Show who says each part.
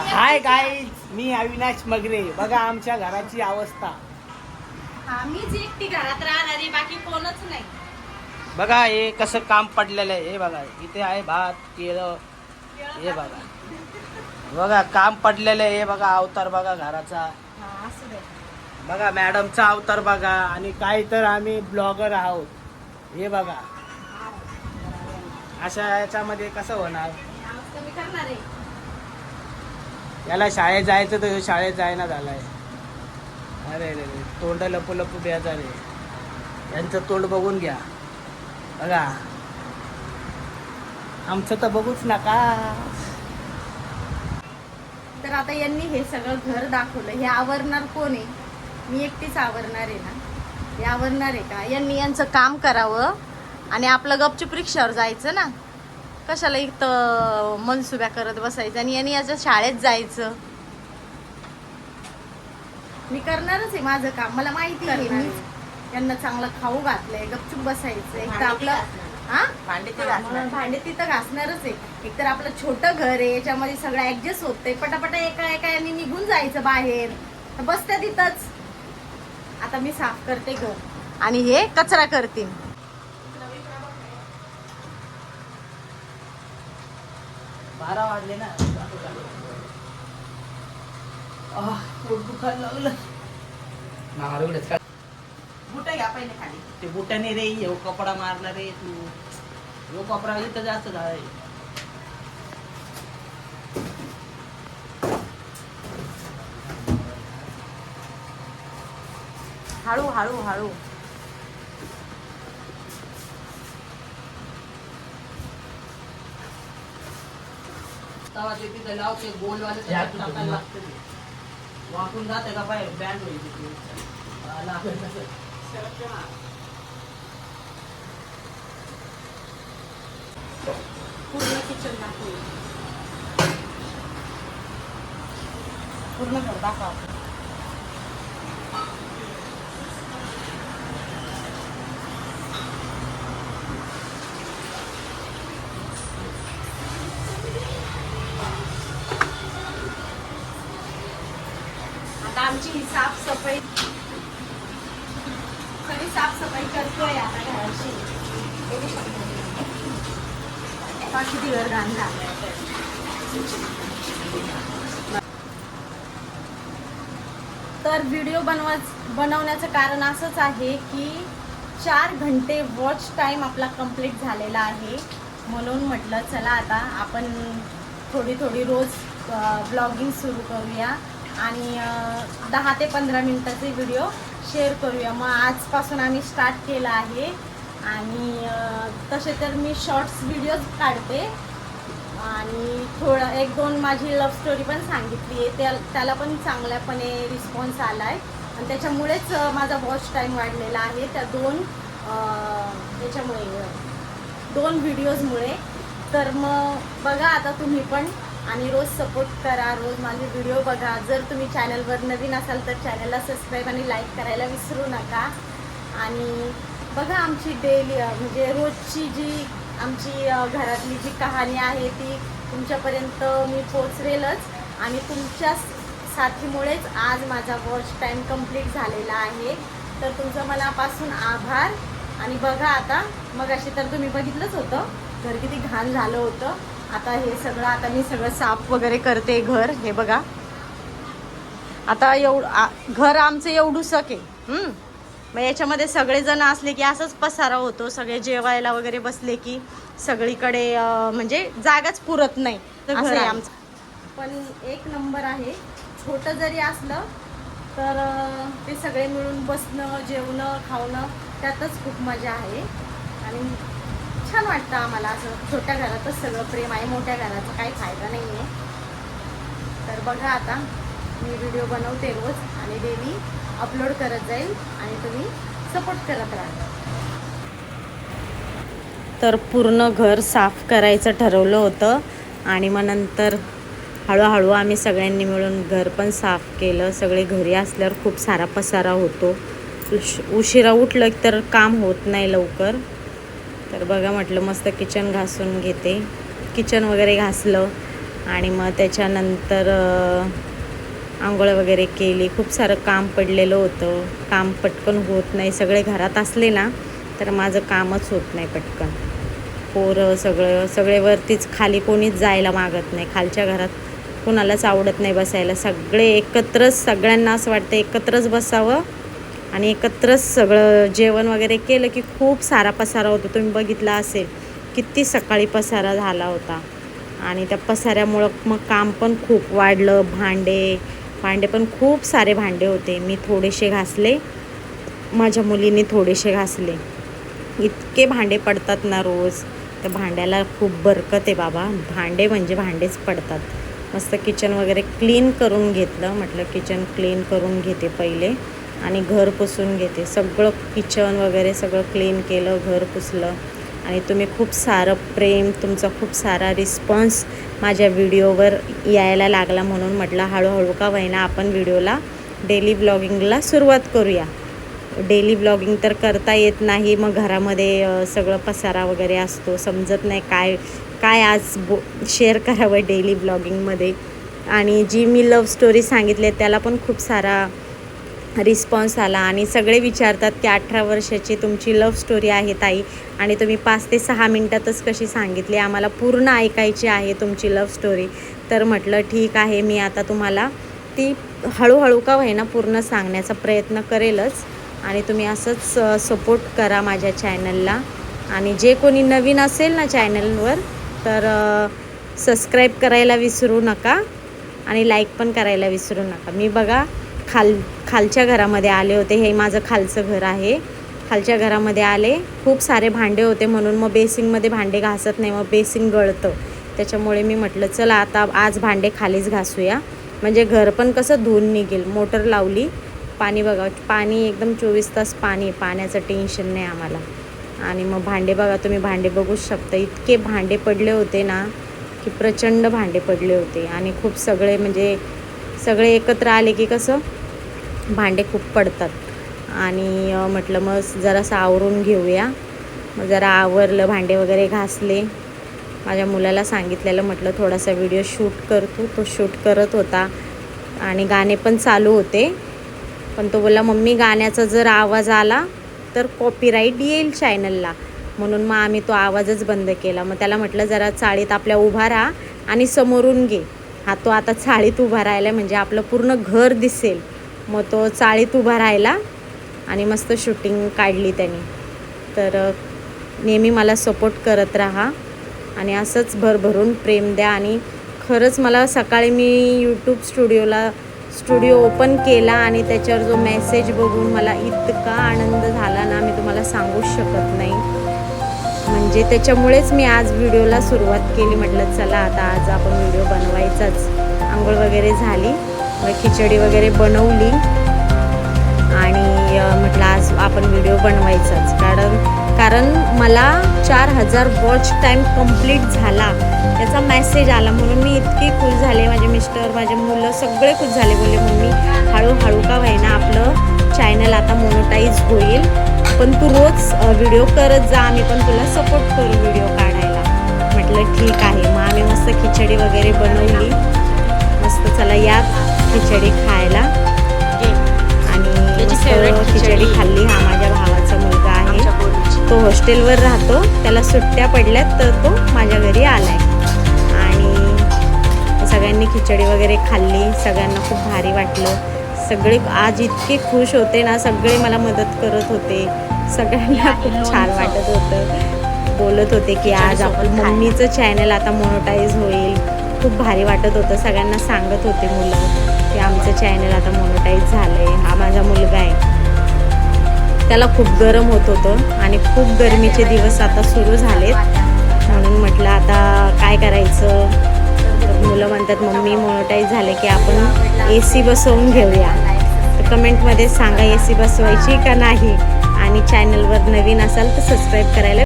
Speaker 1: Hi guys, मी अविनाश मगरे. बघा आमच्या घराची अवस्था.
Speaker 2: मीच एकटी घरात राहणारी, बाकी कोणच नाही.
Speaker 1: बघा हे कसं काम पडलेलं आहे. हे बघा इथे आहे भात केळं. हे बघा बघा काम पडलेलं आहे. हे बघा अवतार बघा घराचा. बघा मॅडमचा अवतार बघा. आणि काय तर आम्ही ब्लॉगर आहोत. हे बघा अशा याच्यामध्ये कसं होणार. याला शाळेत जायचं तर शाळेत जायना झालाय. अरे रे रे, तोंड लपू लपू द्यायचा रे. यांचं तोंड बघून घ्या. बघा आमचं तर बघूच नका.
Speaker 2: तर आता यांनी हे सगळं घर दाखवलं. हे आवरणार कोण आहे? मी एकटीच आवरणार आहे ना. हे आवरणार आहे का? यांनी यांचं काम करावं आणि आपलं गपचूप रिक्षावर जायचं ना. कशाला इथं मनसुब्या करत बसायचं. आणि यांनी याच्या शाळेत जायचं. मी करणारच आहे माझं काम. मला माहिती आहे मी त्यांना चांगलं खाऊ घातलंय. गपचूप बसायचं. एक तर आपलं भांडे तिथं घासणारच आहे. एक तर आपलं छोटं घर आहे, याच्यामध्ये सगळं ऍडजस्ट होतंय. पटापटा एका एका यांनी निघून जायचं बाहेर. बसत्या तिथंच. आता मी साफ करते घर आणि हे कचरा करतील.
Speaker 1: बारा वाजले ना. पोट दुखायला लागलं.
Speaker 2: बुट घ्या पहिले खाली.
Speaker 1: ते बुटाने रे येऊ कपडा मारला रे तू. यो कपडा इथं जास्त झालाय.
Speaker 2: हळू हळू हळू.
Speaker 1: तिथं लावते गोलवाले टाकायला लागतं. वाकून जाते का बाहेर बँड होईल.
Speaker 2: पूर्ण किचन दाखवू. पूर्ण घर दाखव. आता आमची साफसफाई सगळी साफसफाई करतोय आता घराची. किती घर घाण झालंय. तर व्हिडिओ बनवण्याचं कारण असंच आहे की 4 घंटे वॉच टाईम आपला कंप्लीट झालेला आहे. म्हणून म्हटलं चला आता आपण थोडी रोज ब्लॉगिंग सुरू करूया आणि 10 ते 15 मिनिटाचे व्हिडिओ शेअर करूया. मग आजपासून आम्ही स्टार्ट केलं आहे. आणि तसे तर मी शॉर्ट्स व्हिडिओज काढते आणि थोडं 1-2 माझी लव्ह स्टोरी पण सांगितली आहे. त्याला पण चांगल्यापणे रिस्पॉन्स आला आहे आणि त्याच्यामुळेच माझा वॉच टाईम वाढलेला आहे. त्या त्याच्यामुळे 2 व्हिडिओजमुळे. तर मग बघा आता तुम्ही पण आणि रोज सपोर्ट करा. रोज माझे व्हिडिओ बघा. जर तुम्ही चॅनलवर नवीन असाल तर चॅनलला सबस्क्राईब आणि लाईक करायला विसरू नका. आणि बघा आमची डेली म्हणजे रोजची जी आमची घरातली जी कहाणी आहे ती तुमच्यापर्यंत मी पोचवेलच. आणि तुमच्या साथीमुळेच आज माझा वॉच टाईम कंप्लीट झालेला आहे. तर तुमचं मनापासून आभार. आणि बघा आता मगाशी तर तुम्ही बघितलंच होतं घर किती घाण झालं होतं. आता हे सगळं आता मी सगळं साफ वगैरे करते घर. हे बघा आता घर आमचं एवढूसक आहे. मग याच्यामध्ये सगळेजण असले की असंच पसारा होतो. सगळे जेवायला वगैरे बसले की सगळीकडे म्हणजे जागाच पुरत नाही. असं आहे आमचं. पण 1 नंबर आहे. छोटं जरी असलं तर ते सगळे मिळून बसणं, जेवणं, खावणं त्यातच खूप मजा आहे. आणि छान वाटतं आम्हाला. असं छोट्या घरातच सगळं प्रेम आहे. मोठ्या घराचा काही फायदा नाही आहे. तर बघा आता मी व्हिडिओ बनवते रोज आणि डेली अपलोड करत जाईल आणि तुम्ही सपोर्ट करत राहा. तर पूर्ण घर साफ करायचं ठरवलं होतं आणि मग नंतर हळूहळू आम्ही सगळ्यांनी मिळून घर पण साफ केलं. सगळे घरी असल्यावर खूप सारा पसारा होतो. उशिरा उठलं तर काम होत नाही लवकर. तर बघा म्हटलं मस्त किचन घासून घेते. किचन वगैरे घासलं आणि मग त्याच्यानंतर आंघोळ वगैरे केली. खूप सारं काम पडलेलं होतं. काम पटकन होत नाही. सगळे घरात असले ना तर माझं कामच होत नाही पटकन. पोरं सगळे वरतीच, खाली कोणीच जायला मागत नाही. खालच्या घरात कोणालाच आवडत नाही बसायला. सगळे एकत्रच, सगळ्यांना असं वाटतं एकत्रच बसावं आणि एकत्रच सगळं जेवण वगैरे केलं की खूप सारा पसारा होतो. तुम्ही बघितला असेल किती सकाळी पसारा झाला होता आणि त्या पसाऱ्यामुळं मग काम पण खूप वाढलं. भांडे पण खूप सारे भांडे होते. मी थोडेसे घासले, माझ्या मुलीने थोडेसे घासले. इतके भांडे पडतात ना रोज. त्या भांड्याला खूप बरकत आहे बाबा. भांडे म्हणजे भांडेच पडतात. मस्त किचन वगैरे क्लीन करून घेतलं. म्हटलं किचन क्लीन करून घेते पहिले आणि घर पुसून घेते. सगळं किचन वगैरे सगळं क्लीन केलं, घर पुसलं. आणि तुम्ही खूप सारं प्रेम, तुमचा खूप सारा रिस्पॉन्स माझ्या व्हिडिओवर यायला लागला म्हणून म्हटलं हळूहळू का होईना आपण व्हिडिओला डेली ब्लॉगिंगला सुरुवात करूया. डेली ब्लॉगिंग तर करता येत नाही. मग घरामध्ये सगळं पसारा वगैरे असतो, समजत नाही काय आज शेअर करावं डेली ब्लॉगिंगमध्ये. आणि जी मी लव्ह स्टोरी सांगितले त्याला पण खूप सारा रिस्पॉन्स आला आणि सगळे विचारतात की 18 वर्षाची तुमची लव्ह स्टोरी आहे ताई आणि तुम्ही 5 ते 6 मिनटातच कशी सांगितली, आम्हाला पूर्ण ऐकायची आहे तुमची लव्ह स्टोरी. तर म्हटलं ठीक आहे, मी आता तुम्हाला ती हळूहळू का होईना पूर्ण सांगण्याचा प्रयत्न करेलच. आणि तुम्ही असंच सपोर्ट करा माझ्या चॅनलला. आणि जे कोणी नवीन असेल ना चॅनलवर तर सबस्क्राईब करायला विसरू नका आणि लाईक पण करायला विसरू नका. मी बघा खालच्या घरामध्ये आले होते. हे माझं खालचं घर आहे. खालच्या घरामध्ये आले, खूप सारे भांडे होते म्हणून मग बेसिंगमध्ये भांडे घासत नाही, मग बेसिंग गळतं. त्याच्यामुळे मी म्हटलं चला आता आज भांडे खालीच घासूया, म्हणजे घर पण कसं धुवून निघेल. मोटर लावली, पाणी बघा, पाणी एकदम 24 तास पाण्याचं टेन्शन नाही आम्हाला. आणि मग भांडे बघा, तुम्ही भांडे बघूच शकता. इतके भांडे पडले होते ना की प्रचंड भांडे पडले होते. आणि खूप सगळे एकत्र आले की कसं भांडे खूप पडतात. आणि म्हटलं मग जरासं आवरून घेऊया. मग जरा आवरलं, भांडे वगैरे घासले. माझ्या मुलाला सांगितलेलं, म्हटलं थोडासा व्हिडिओ शूट करतो. तो शूट करत होता आणि गाणे पण चालू होते. पण तो बोलला मम्मी गाण्याचा जर आवाज आला तर कॉपीराईट येईल चॅनलला, म्हणून मग आम्ही तो आवाजच बंद केला. मग त्याला म्हटलं जरा चाळीत आपल्या उभा राहा आणि समोरून घे. तो आता चाळीत उभा राहिला म्हणजे आपलं पूर्ण घर दिसेल. मग तो चाळीत उभा राहिला आणि मस्त शूटिंग काढली त्याने. तर नेहमी मला सपोर्ट करत राहा आणि असंच भरभरून प्रेम द्या. आणि खरंच मला सकाळी मी यूट्यूब स्टुडिओ ओपन केला आणि त्याच्यावर जो मेसेज बघून मला इतका आनंद झाला ना, मी तुम्हाला सांगूच शकत नाही. म्हणजे त्याच्यामुळेच मी आज व्हिडिओला सुरुवात केली. म्हटलं चला आता आज आपण व्हिडिओ बनवायचाच. आंघोळ वगैरे झाली, खिचडी वगैरे बनवली आणि म्हटलं आज आपण व्हिडिओ बनवायचाच. कारण मला 4000 वॉच टाईम कंप्लीट झाला त्याचा मेसेज आला, म्हणून मी इतकी खुश झाले. माझे मिस्टर, माझे मुलं सगळे खुश झाले. बोलले मम्मी हळूहळू का होईना आपलं चॅनल आता मोनोटाईज होईल, पण तू रोज व्हिडिओ करत जा, आम्ही पण तुला सपोर्ट करू व्हिडिओ काढायला. म्हटलं ठीक आहे. मग आम्ही मस्त खिचडी वगैरे बनवली. मस्त चला या खिचडी खायला. आणि खिचडी खाल्ली. हा माझ्या भावाचा मुलगा आहे, तो हॉस्टेलवर राहतो, त्याला सुट्ट्या पडल्यात तर तो माझ्या घरी आलाय. आणि सगळ्यांनी खिचडी वगैरे खाल्ली. सगळ्यांना खूप भारी वाटलं. सगळे आज इतके खुश होते ना, सगळे मला मदत करत होते. सगळ्यांना खूप छान वाटत होतं. बोलत होते की आज आपण मम्मीचं चॅनल आता मोनोटाईज होईल. खूप भारी वाटत होतं. सगळ्यांना सांगत होते मुलं की आमचं चॅनल आता मोनोटाईज झालं आहे. हा माझा मुलगा आहे, त्याला खूप गरम होत होतं आणि खूप गरमीचे दिवस आता सुरू झालेत, म्हणून म्हटलं आता काय करायचं. मुलं म्हणतात मम्मी मोनोटाईज झाले की आपण AC बसवून घेऊया. तर कमेंटमध्ये सांगा AC बसवायची का नाही. आणि चॅनलवर नवीन असाल तर सबस्क्राईब करायला